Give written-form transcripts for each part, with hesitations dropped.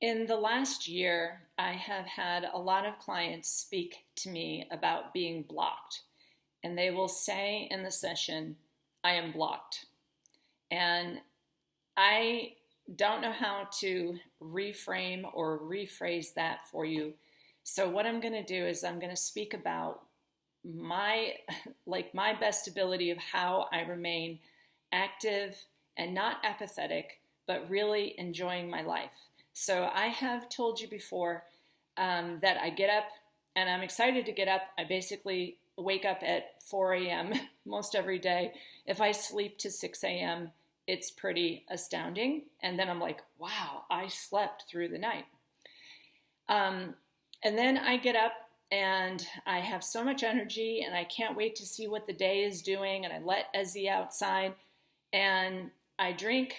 In the last year, I have had a lot of clients speak to me about being blocked, and they will say in the session, I am blocked. And I don't know how to reframe or rephrase that for you. So what I'm going to do is I'm going to speak about my my best ability of how I remain active and not apathetic, but really enjoying my life. So I have told you before that I get up and I'm excited to get up. I basically wake up at 4 a.m. most every day. If I sleep to 6 a.m., it's pretty astounding. And then I'm like, wow, I slept through the night. And then I get up and I have so much energy and I can't wait to see what the day is doing. And I let Ezzy outside and I drink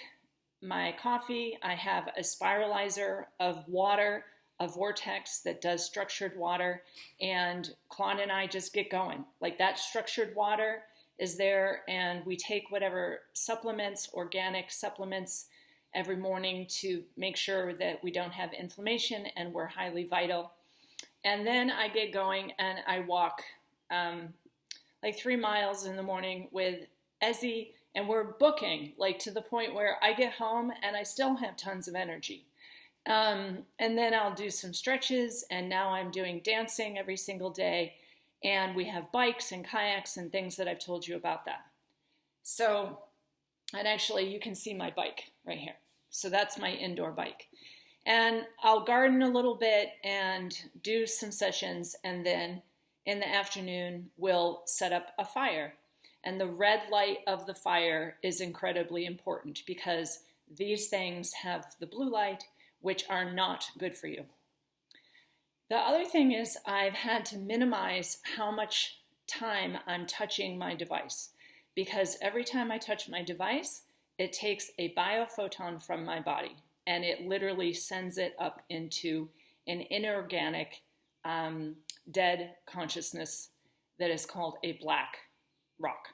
my coffee. I have a spiralizer of water, a vortex that does structured water. And Claude and I just get going. Like that structured water is there, and we take whatever supplements, organic supplements, every morning to make sure that we don't have inflammation and we're highly vital. And then I get going and I walk like 3 miles in the morning with Ezzy, and we're booking like to the point where I get home and I still have tons of energy. And then I'll do some stretches, and now I'm doing dancing every single day. And we have bikes and kayaks and things that I've told you about that. So, and actually you can see my bike right here. So that's my indoor bike. And I'll garden a little bit and do some sessions, and then in the afternoon we'll set up a fire. And the red light of the fire is incredibly important because these things have the blue light, which are not good for you. The other thing is I've had to minimize how much time I'm touching my device, because every time I touch my device, it takes a biophoton from my body and it literally sends it up into an inorganic, dead consciousness that is called a black rock.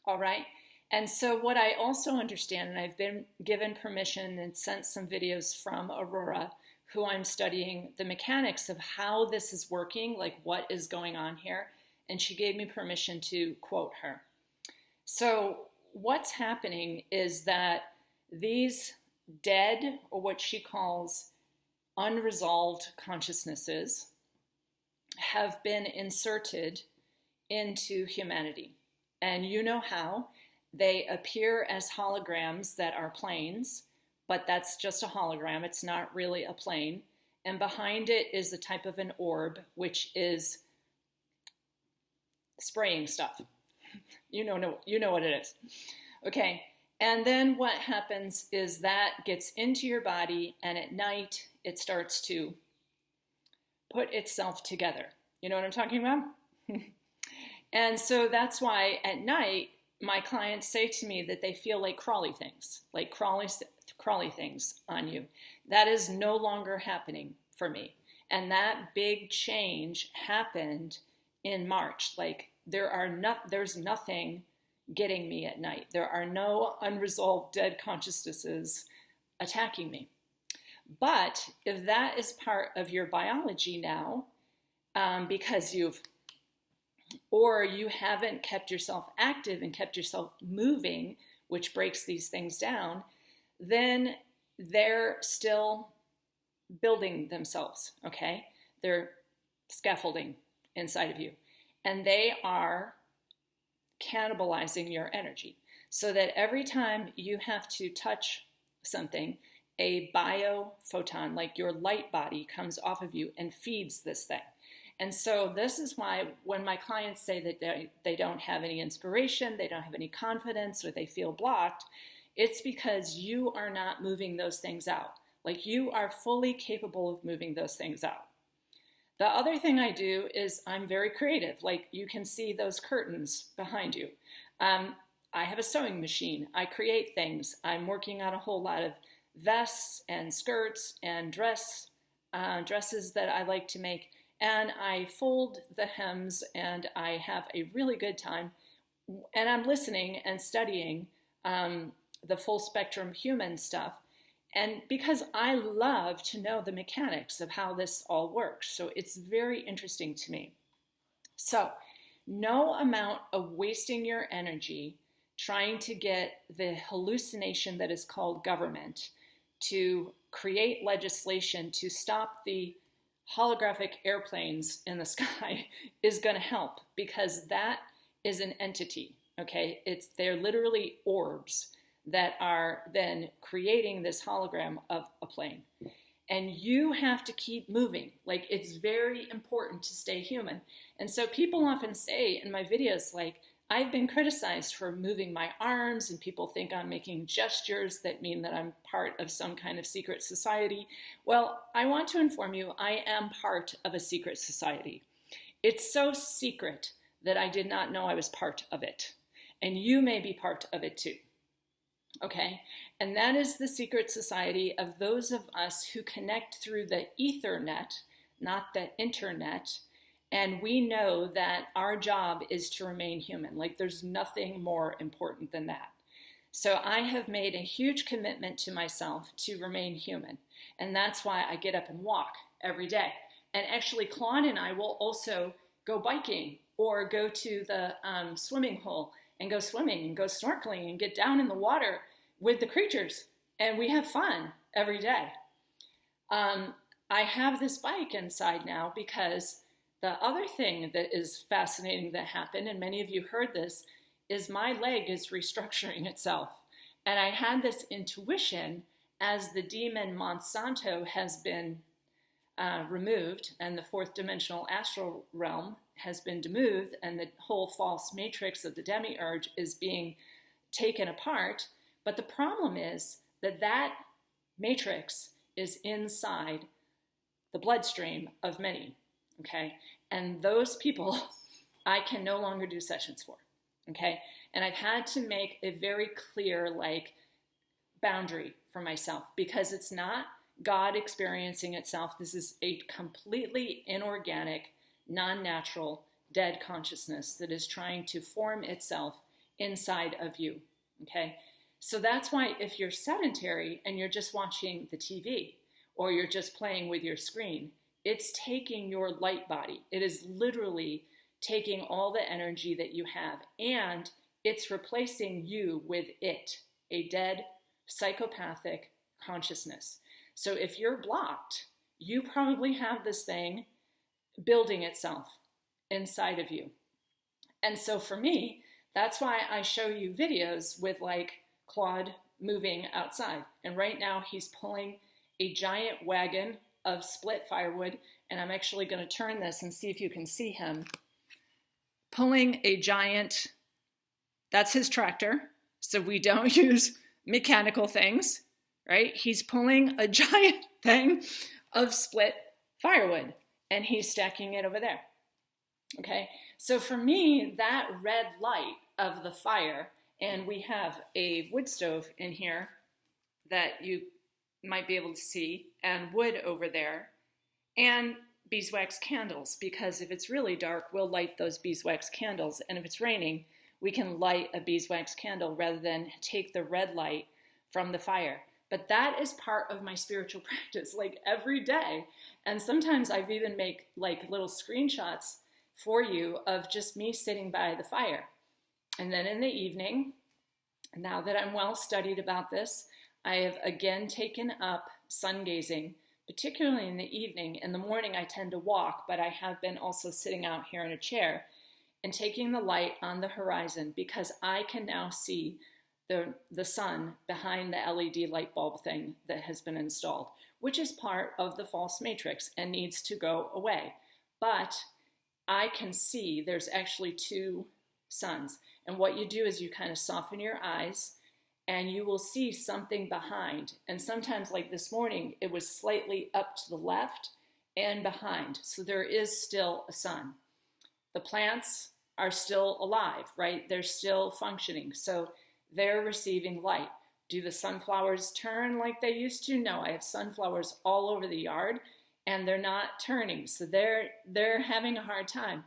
All right. And so what I also understand, and I've been given permission and sent some videos from Aurora, who I'm studying the mechanics of how this is working, like what is going on here. And she gave me permission to quote her. So what's happening is that these dead, or what she calls unresolved consciousnesses, have been inserted into humanity. And you know how they appear as holograms that are planes, but that's just a hologram. It's not really a plane. And behind it is a type of an orb, which is spraying stuff. You know what it is. Okay. And then what happens is that gets into your body, and at night it starts to put itself together. You know what I'm talking about? And so that's why at night my clients say to me that they feel like crawly things on you. That is no longer happening for me. And that big change happened in March. Like there's nothing getting me at night. There are no unresolved dead consciousnesses attacking me. But if that is part of your biology now, because you haven't kept yourself active and kept yourself moving, which breaks these things down, then they're still building themselves, okay? They're scaffolding inside of you. And they are cannibalizing your energy. So that every time you have to touch something, a biophoton, like your light body, comes off of you and feeds this thing. And so this is why when my clients say that they don't have any inspiration, they don't have any confidence, or they feel blocked, it's because you are not moving those things out. Like you are fully capable of moving those things out. The other thing I do is I'm very creative. Like you can see those curtains behind you. I have a sewing machine. I create things. I'm working on a whole lot of vests and skirts and dresses that I like to make. And I fold the hems, and I have a really good time. And I'm listening and studying the full spectrum human stuff. And because I love to know the mechanics of how this all works. So it's very interesting to me. So no amount of wasting your energy trying to get the hallucination that is called government to create legislation to stop the holographic airplanes in the sky is going to help, because that is an entity, okay? They're literally orbs that are then creating this hologram of a plane. And you have to keep moving. Like, it's very important to stay human. And so people often say in my videos, like, I've been criticized for moving my arms, and people think I'm making gestures that mean that I'm part of some kind of secret society. Well, I want to inform you, I am part of a secret society. It's so secret that I did not know I was part of it. And you may be part of it too. Okay? And that is the secret society of those of us who connect through the Ethernet, not the internet. And we know that our job is to remain human. Like, there's nothing more important than that. So I have made a huge commitment to myself to remain human. And that's why I get up and walk every day. And actually, Claude and I will also go biking or go to the swimming hole and go swimming and go snorkeling and get down in the water with the creatures. And we have fun every day. I have this bike inside now because the other thing that is fascinating that happened, and many of you heard this, is my leg is restructuring itself. And I had this intuition as the demon Monsanto has been removed, and the fourth dimensional astral realm has been removed, and the whole false matrix of the demiurge is being taken apart. But the problem is that that matrix is inside the bloodstream of many. Okay, and those people I can no longer do sessions for, okay? And I've had to make a very clear, like, boundary for myself, because it's not God experiencing itself. This is a completely inorganic, non-natural, dead consciousness that is trying to form itself inside of you, okay? So that's why if you're sedentary and you're just watching the TV or you're just playing with your screen, it's taking your light body. It is literally taking all the energy that you have, and it's replacing you with it, a dead psychopathic consciousness. So if you're blocked, you probably have this thing building itself inside of you. And so for me, that's why I show you videos with like Claude moving outside. And right now he's pulling a giant wagon of split firewood, and I'm actually going to turn this and see if you can see him pulling a giant, that's his tractor, so we don't use mechanical things, right? He's pulling a giant thing of split firewood, and he's stacking it over there, okay? So for me, that red light of the fire, and we have a wood stove in here that you might be able to see, and wood over there, and beeswax candles, because if it's really dark, we'll light those beeswax candles, and if it's raining, we can light a beeswax candle rather than take the red light from the fire. But that is part of my spiritual practice, like every day. And sometimes I've even make like little screenshots for you of just me sitting by the fire. And then in the evening, now that I'm well studied about this, I have again taken up sun gazing, particularly in the evening. In the morning, I tend to walk, but I have been also sitting out here in a chair and taking the light on the horizon, because I can now see the sun behind the LED light bulb thing that has been installed, which is part of the false matrix and needs to go away. But I can see there's actually two suns. And what you do is you kind of soften your eyes, and you will see something behind. And sometimes, like this morning, it was slightly up to the left and behind. So there is still a sun. The plants are still alive, right? They're still functioning. So they're receiving light. Do the sunflowers turn like they used to? No, I have sunflowers all over the yard, and they're not turning. So they're having a hard time.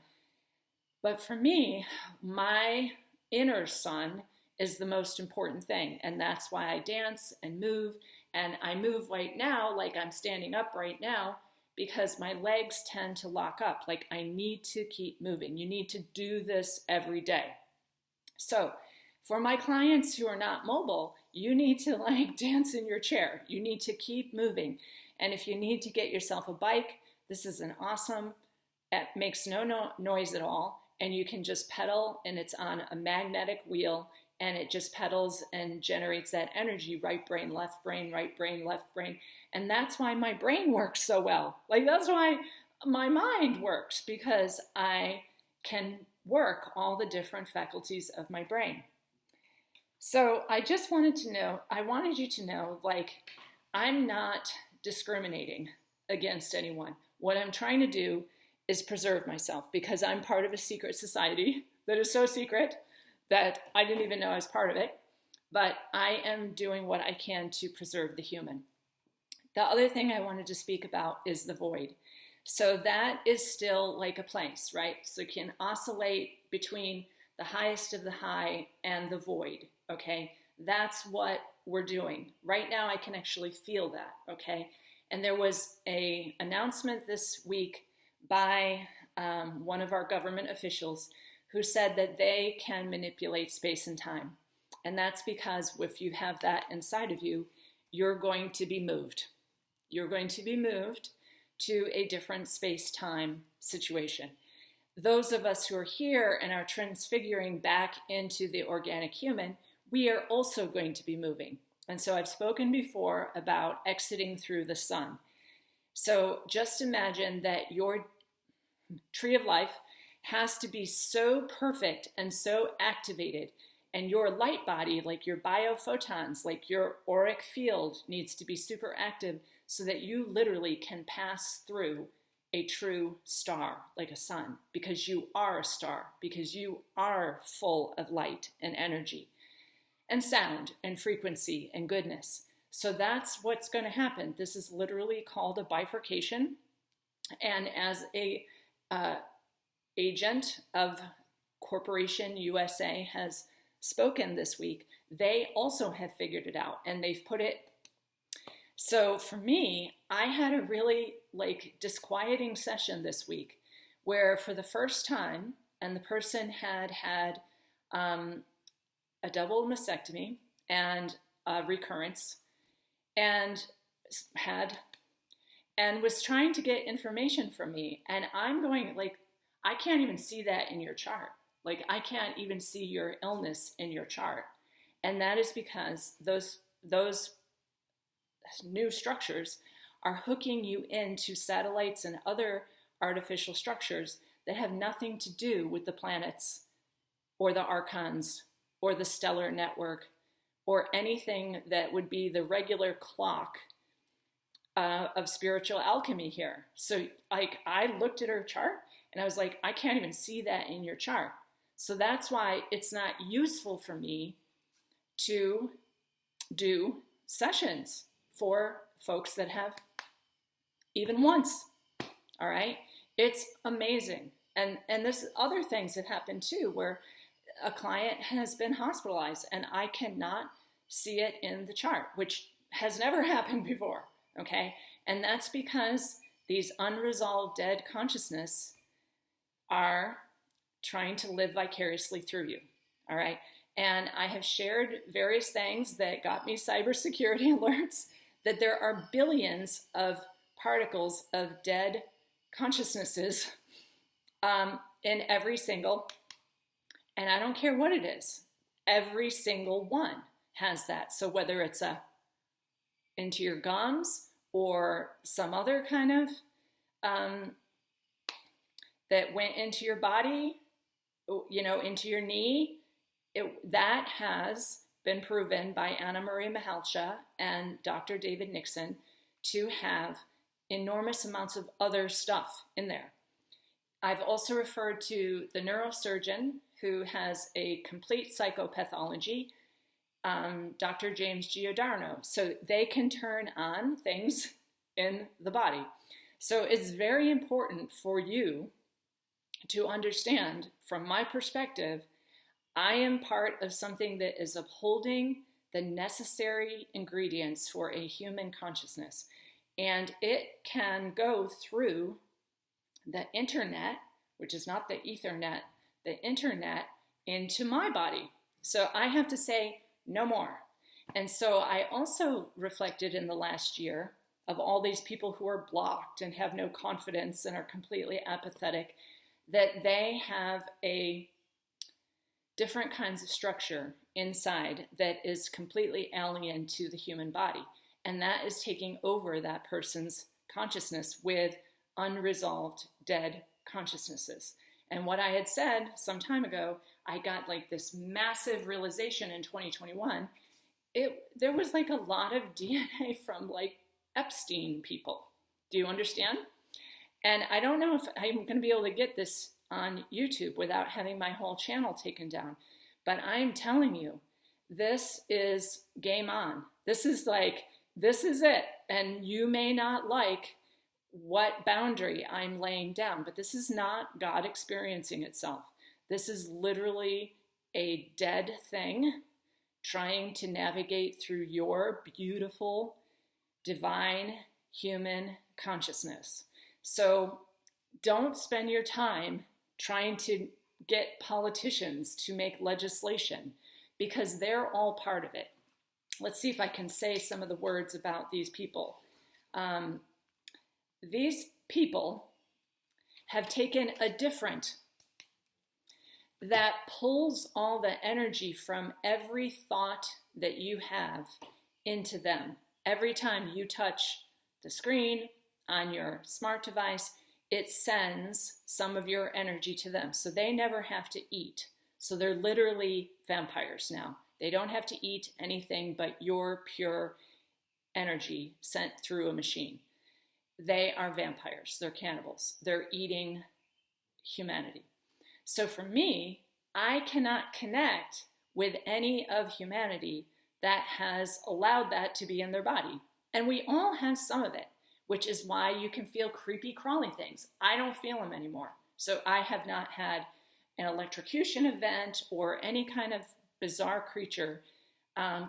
But for me, my inner sun is the most important thing, and that's why I dance and move And I move right now like I'm standing up right now because my legs tend to lock up. Like I need to keep moving. You need to do this every day. So for my clients who are not mobile, you need to like dance in your chair. You need to keep moving. And if you need to get yourself a bike, this is an awesome, it makes no noise at all. And you can just pedal, and it's on a magnetic wheel, and it just pedals and generates that energy, right brain, left brain, right brain, left brain. And that's why my brain works so well. Like that's why my mind works, because I can work all the different faculties of my brain. So I just wanted to know, I wanted you to know, like, I'm not discriminating against anyone. What I'm trying to do is preserve myself, because I'm part of a secret society that is so secret that I didn't even know I was part of it. But I am doing what I can to preserve the human. The other thing I wanted to speak about is the void. So that is still like a place, right? So it can oscillate between the highest of the high and the void, okay? That's what we're doing. Right now I can actually feel that, okay? And there was an announcement this week by one of our government officials who said that they can manipulate space and time. And that's because if you have that inside of you, you're going to be moved. You're going to be moved to a different space-time situation. Those of us who are here and are transfiguring back into the organic human, we are also going to be moving. And so I've spoken before about exiting through the sun. So just imagine that your tree of life has to be so perfect and so activated, and your light body, like your biophotons, like your auric field, needs to be super active so that you literally can pass through a true star, like a sun, because you are a star, because you are full of light and energy and sound and frequency and goodness. So that's what's going to happen. This is literally called a bifurcation. And as a agent of Corporation USA has spoken this week, they also have figured it out, and they've put it. So for me, I had a really like disquieting session this week where for the first time, and the person had a double mastectomy and a recurrence, and was trying to get information from me. And I'm going like, I can't even see that in your chart. Like I can't even see your illness in your chart. And that is because those new structures are hooking you into satellites and other artificial structures that have nothing to do with the planets or the archons or the stellar network or anything that would be the regular clock of spiritual alchemy here. So like I looked at her chart and I was like, I can't even see that in your chart. So that's why it's not useful for me to do sessions for folks that have even once. All right. It's amazing. And there's other things that happen too, where a client has been hospitalized and I cannot see it in the chart, which has never happened before. Okay. And that's because these unresolved dead consciousness are trying to live vicariously through you. All right. And I have shared various things that got me cybersecurity alerts that there are billions of particles of dead consciousnesses in every single, and I don't care what it is, every single one has that. So whether it's into your gums or some other kind of that went into your body, into your knee, that has been proven by Anna Marie Mahalcha and Dr. David Nixon to have enormous amounts of other stuff in there. I've also referred to the neurosurgeon who has a complete psychopathology, Dr. James Giordano. So they can turn on things in the body. So it's very important for you to understand, from my perspective, I am part of something that is upholding the necessary ingredients for a human consciousness. And it can go through the internet, which is not the Ethernet, the internet, into my body. So I have to say no more. And so I also reflected in the last year of all these people who are blocked and have no confidence and are completely apathetic, that they have a different kinds of structure inside that is completely alien to the human body. And that is taking over that person's consciousness with unresolved dead consciousnesses. And what I had said some time ago, I got like this massive realization in 2021. There was like a lot of DNA from like Epstein people. Do you understand? And I don't know if I'm going to be able to get this on YouTube without having my whole channel taken down. But I'm telling you, this is game on. This is it. And you may not like what boundary I'm laying down, but this is not God experiencing itself. This is literally a dead thing trying to navigate through your beautiful, divine, human consciousness. So don't spend your time trying to get politicians to make legislation, because they're all part of it. Let's see if I can say some of the words about these people. These people have taken a different that pulls all the energy from every thought that you have into them. Every time you touch the screen on your smart device, it sends some of your energy to them. So they never have to eat. So they're literally vampires now. They don't have to eat anything but your pure energy sent through a machine. They are vampires. They're cannibals. They're eating humanity. So for me, I cannot connect with any of humanity that has allowed that to be in their body. And we all have some of it, which is why you can feel creepy, crawly things. I don't feel them anymore. So I have not had an electrocution event or any kind of bizarre creature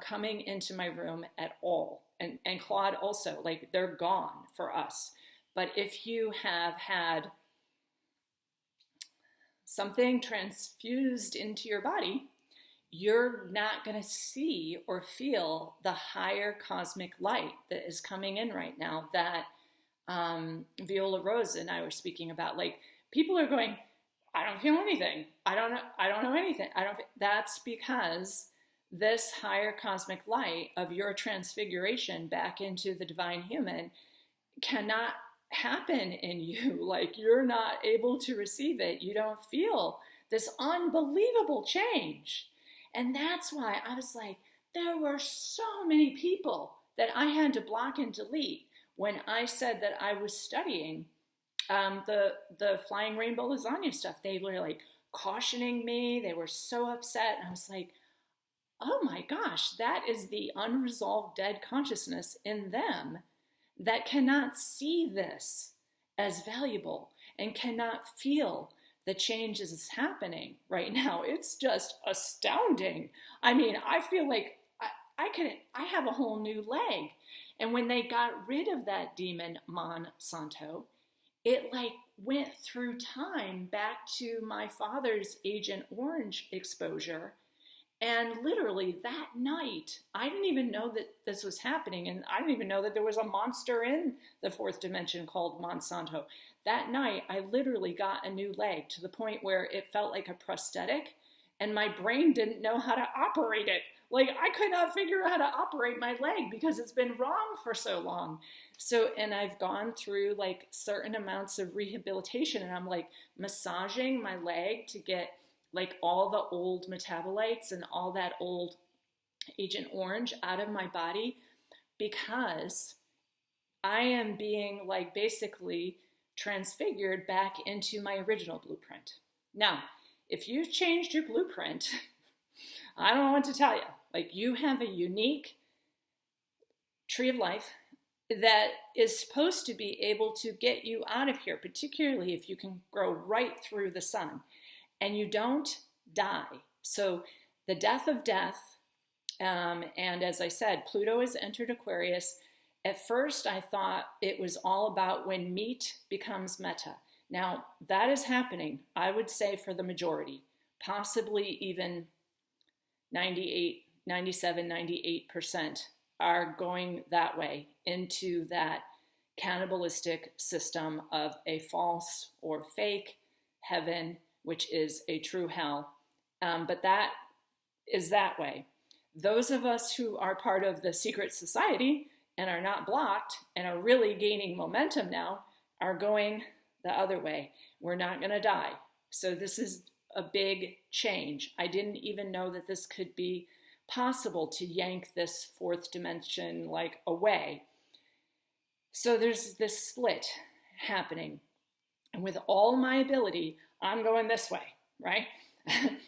coming into my room at all. And Claude also, like, they're gone for us. But if you have had something transfused into your body, you're not going to see or feel the higher cosmic light that is coming in right now that Viola Rose and I were speaking about. Like, people are going, I don't feel anything. I don't know anything. That's because this higher cosmic light of your transfiguration back into the divine human cannot happen in you. Like, you're not able to receive it. You don't feel this unbelievable change. And that's why I was like, there were so many people that I had to block and delete when I said that I was studying the Flying Rainbow Lasagna stuff. They were like cautioning me. They were so upset. And I was like, oh my gosh, that is the unresolved dead consciousness in them that cannot see this as valuable and cannot feel the changes is happening right now. It's just astounding. I mean, I feel like I have a whole new leg. And when they got rid of that demon Monsanto, it like went through time back to my father's Agent Orange exposure. And literally that night, I didn't even know that this was happening. And I didn't even know that there was a monster in the fourth dimension called Monsanto. That night, I literally got a new leg to the point where it felt like a prosthetic and my brain didn't know how to operate it. Like, I could not figure out how to operate my leg because it's been wrong for so long. So, and I've gone through like certain amounts of rehabilitation, and I'm like massaging my leg to get like all the old metabolites and all that old Agent Orange out of my body, because I am being like basically transfigured back into my original blueprint. Now, if you've changed your blueprint, I don't know what to tell you. Like, you have a unique tree of life that is supposed to be able to get you out of here, particularly if you can grow right through the sun and you don't die. So the death of death And as I said, Pluto has entered Aquarius. At first, I thought it was all about when meat becomes meta. Now, that is happening, I would say, for the majority, possibly even 98, 97, 98% are going that way into that cannibalistic system of a false or fake heaven, which is a true hell. But that is that way. Those of us who are part of the secret society and are not blocked and are really gaining momentum now are going the other way. We're not going to die. So this is a big change. I didn't even know that this could be possible to yank this fourth dimension like away. So there's this split happening. And with all my ability, I'm going this way, right?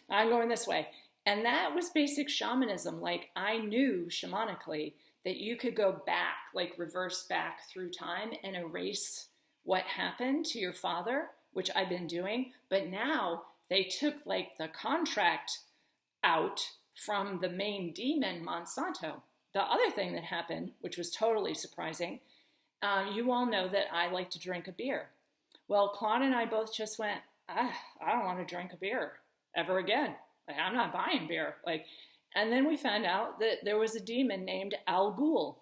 I'm going this way. And that was basic shamanism. Like, I knew shamanically that you could go back, like reverse back through time and erase what happened to your father, which I've been doing. But now they took like the contract out from the main demon, Monsanto. The other thing that happened, which was totally surprising, you all know that I like to drink a beer. Well, Claude and I both just went, I don't want to drink a beer ever again. Like, I'm not buying beer. Like, and then we found out that there was a demon named Al Ghul,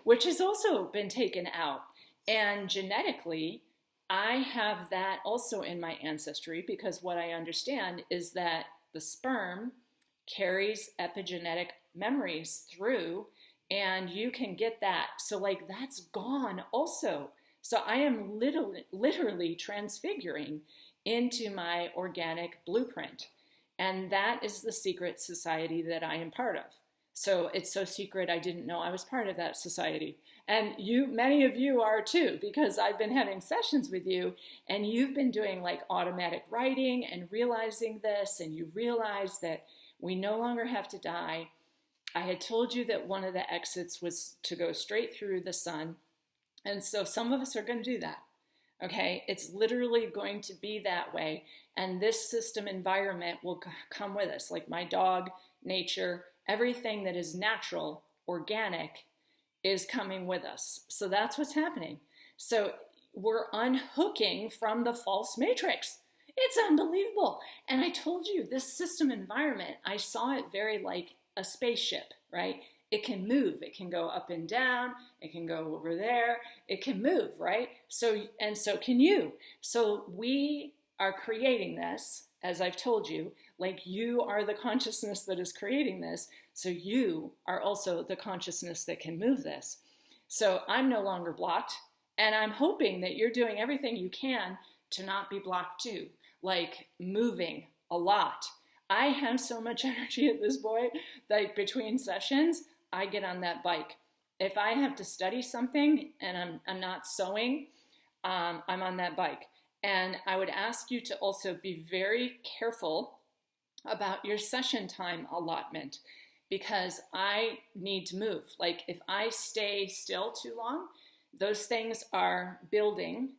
which has also been taken out. And genetically, I have that also in my ancestry, because what I understand is that the sperm carries epigenetic memories through, and you can get that. So like, that's gone also. So I am literally transfiguring into my organic blueprint. And that is the secret society that I am part of. So it's so secret, I didn't know I was part of that society. And many of you are too, because I've been having sessions with you, and you've been doing like automatic writing and realizing this, and you realize that we no longer have to die. I had told you that one of the exits was to go straight through the sun. And so some of us are going to do that. Okay, it's literally going to be that way. And this system environment will come with us, like my dog, nature, everything that is natural, organic, is coming with us. So that's what's happening. So we're unhooking from the false matrix. It's unbelievable. And I told you, this system environment, I saw it very like a spaceship, right? It can move. It can go up and down. It can go over there. It can move, right? So can you. So we are creating this, as I've told you, like you are the consciousness that is creating this. So you are also the consciousness that can move this. So I'm no longer blocked. And I'm hoping that you're doing everything you can to not be blocked too, like moving a lot. I have so much energy at this point, like between sessions, I get on that bike. If I have to study something and I'm not sewing, I'm on that bike. And I would ask you to also be very careful about your session time allotment, because I need to move. Like if I stay still too long, those things are building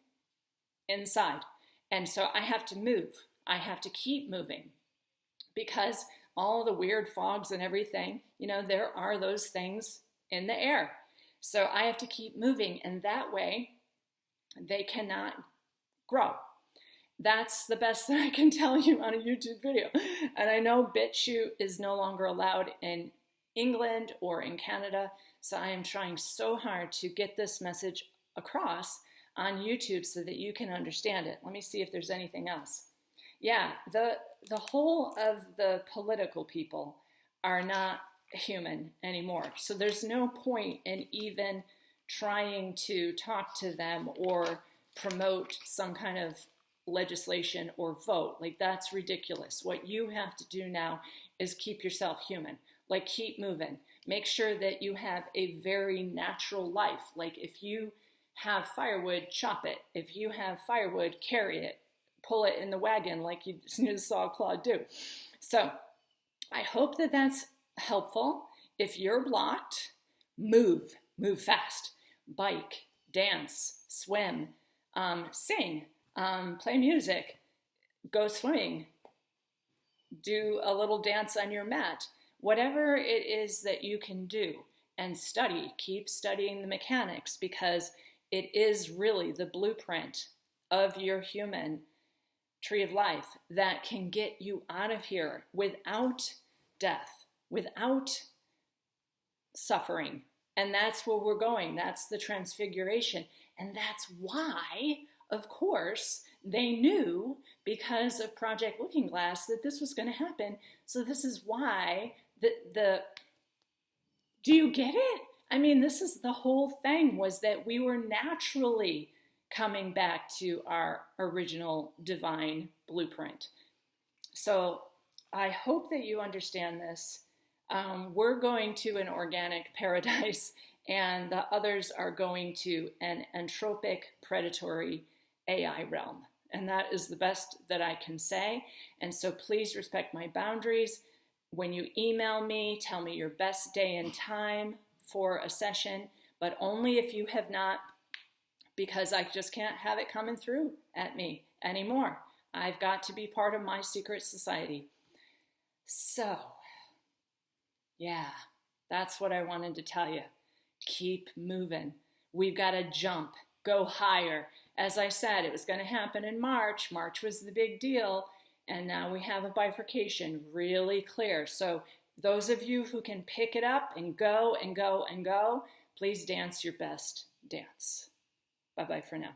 inside. And so I have to move. I have to keep moving, because all the weird fogs and everything, there are those things in the air. So I have to keep moving, and that way they cannot grow. That's the best that I can tell you on a YouTube video. And I know BitChute is no longer allowed in England or in Canada, so I am trying so hard to get this message across on YouTube so that you can understand it. Let me see if there's anything else. Yeah, the whole of the political people are not human anymore. So there's no point in even trying to talk to them or promote some kind of legislation or vote. Like, that's ridiculous. What you have to do now is keep yourself human. Like, keep moving. Make sure that you have a very natural life. Like, if you have firewood, chop it. If you have firewood, carry it. Pull it in the wagon like you just saw Claude do. So I hope that that's helpful. If you're blocked, move fast. Bike, dance, swim, sing, play music, go swimming, do a little dance on your mat, whatever it is that you can do, and study, keep studying the mechanics, because it is really the blueprint of your human tree of life that can get you out of here without death, without suffering. And that's where we're going. That's the transfiguration. And that's why, of course, they knew, because of Project Looking Glass, that this was going to happen. So this is why do you get it? I mean, this is the whole thing, was that we were naturally coming back to our original divine blueprint. So I hope that you understand this. We're going to an organic paradise, and the others are going to an entropic, predatory AI realm. And that is the best that I can say. And so please respect my boundaries. When you email me, tell me your best day and time for a session, but only if you have not, because I just can't have it coming through at me anymore. I've got to be part of my secret society. So, yeah, that's what I wanted to tell you. Keep moving. We've got to jump, go higher. As I said, it was going to happen in March. March was the big deal. And now we have a bifurcation really clear. So those of you who can pick it up and go and go and go, please dance your best dance. Bye-bye for now.